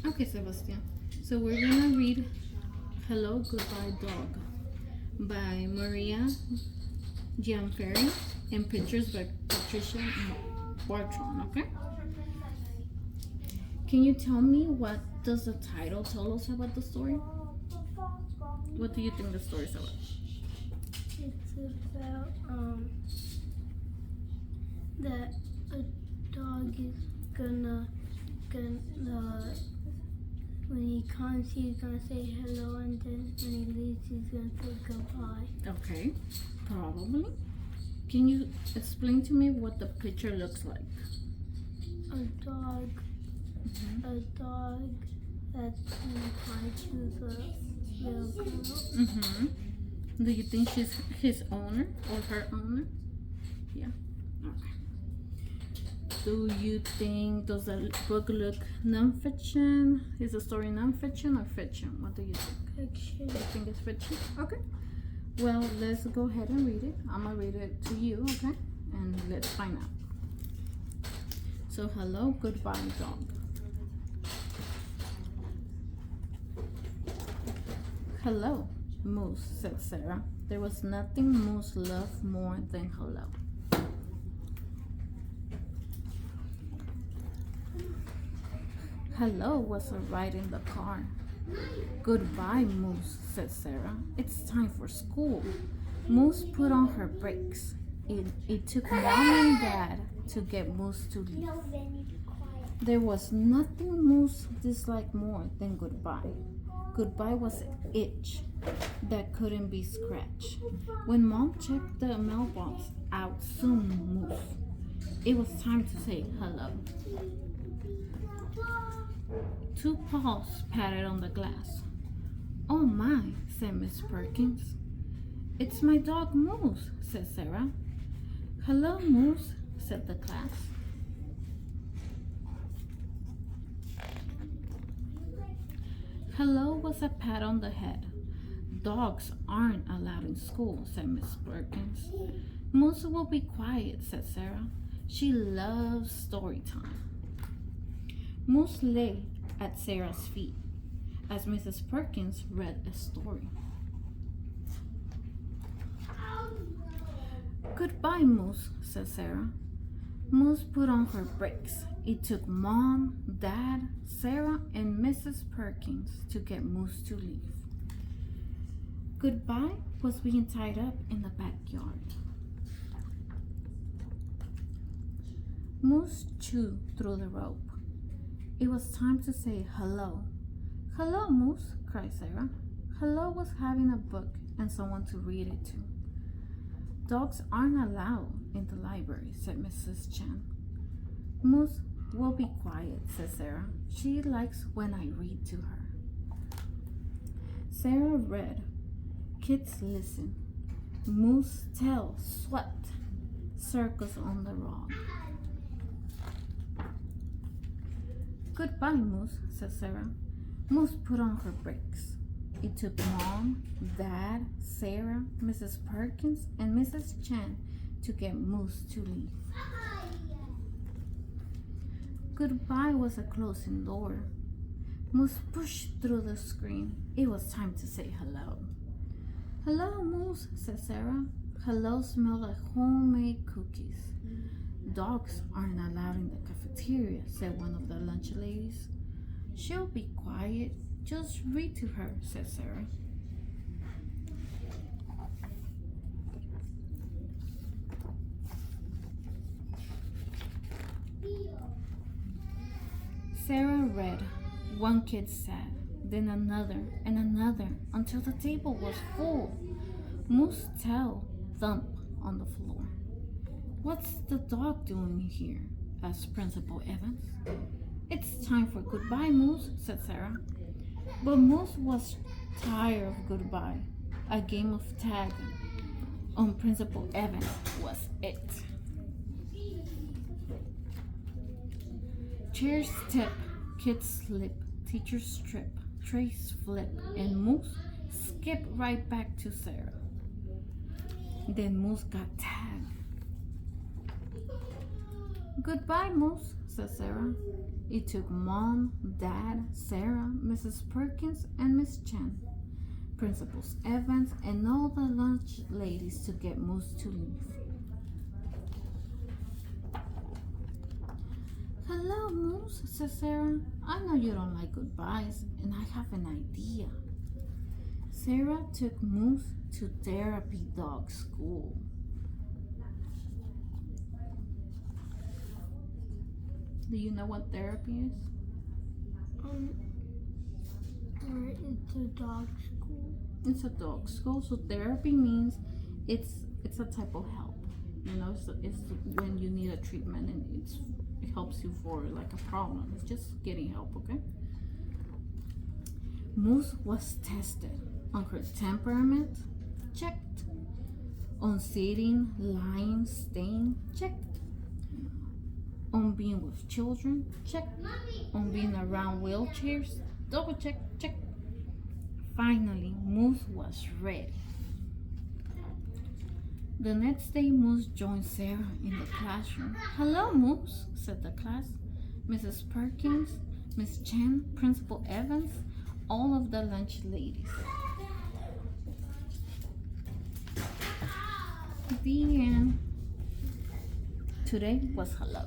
Okay, Sebastian. So we're gonna read Hello, Goodbye Dog by Maria Gianferri and pictures by Patricia Bartron, okay? Can you tell me what does the title tell us about the story? What do you think the story is about? It's about that a dog is gonna when he comes he's gonna say hello, and then when he leaves he's gonna say goodbye. Okay, probably. Can you explain to me what the picture looks like? A dog that's tied to the little girl. Mm-hmm. Do you think she's his owner or her owner? Yeah. Okay. Do you think, does the book look non-fiction? Is the story non-fiction or fiction? What do you think? Fiction. I think it's fiction. Okay. Well, let's go ahead and read it. I'm gonna read it to you, okay? And let's find out. So, hello, goodbye, dog. Hello, Moose, said Sarah. There was nothing Moose loved more than hello. Hello was a ride in the car. Goodbye, Moose, said Sarah. It's time for school. Moose put on her brakes. It took Mom and Dad to get Moose to leave. There was nothing Moose disliked more than goodbye. Goodbye was an itch that couldn't be scratched. When Mom checked the mailbox out soon, Moose, it was time to say hello. Two paws patted on the glass. Oh my, said Miss Perkins. It's my dog Moose, said Sarah. Hello, Moose, said the class. Hello was a pat on the head. Dogs aren't allowed in school, said Miss Perkins. Moose will be quiet, said Sarah. She loves story time. Moose lay at Sarah's feet as Mrs. Perkins read a story. Goodbye, Moose, said Sarah. Moose put on her brakes. It took Mom, Dad, Sarah, and Mrs. Perkins to get Moose to leave. Goodbye was being tied up in the backyard. Moose chewed through the rope. It was time to say hello. Hello, Moose, cried Sarah. Hello was having a book and someone to read it to. Dogs aren't allowed in the library, said Mrs. Chan. Moose will be quiet, said Sarah. She likes when I read to her. Sarah read. Kids listen. Moose tail swept circles on the rug. Goodbye, Moose, said Sarah. Moose put on her brakes. It took Mom, Dad, Sarah, Mrs. Perkins, and Mrs. Chan to get Moose to leave. Goodbye was a closing door. Moose pushed through the screen. It was time to say hello. Hello, Moose, said Sarah. Hello smelled like homemade cookies. Dogs aren't allowed in the cafeteria, said one of the lunch ladies. She'll be quiet. Just read to her, said Sarah. Sarah read. One kid said, then another and another until the table was full. Moose's tail thumped on the floor. What's the dog doing here? Asked Principal Evans. It's time for goodbye, Moose, said Sarah. But Moose was tired of goodbye. A game of tag on Principal Evans was it. Chairs tip, kids slip, teachers trip, trays flip, and Moose skipped right back to Sarah. Then Moose got tagged. Goodbye, Moose, said Sarah. It took Mom, Dad, Sarah, Mrs. Perkins, and Miss Chen, Principals Evans, and all the lunch ladies to get Moose to leave. Hello, Moose, said Sarah. I know you don't like goodbyes, and I have an idea. Sarah took Moose to therapy dog school. Do you know what therapy is? Or it's a dog school. It's a dog school. So therapy means it's a type of help. You know, it's when you need a treatment and it helps you for like a problem. It's just getting help, okay? Moose was tested on her temperament, checked. On sitting, lying, staying, checked. On being with children, check. On being around wheelchairs, double check, check. Finally, Moose was ready. The next day, Moose joined Sarah in the classroom. Hello, Moose, said the class. Mrs. Perkins, Miss Chen, Principal Evans, all of the lunch ladies. The end. Today was hello.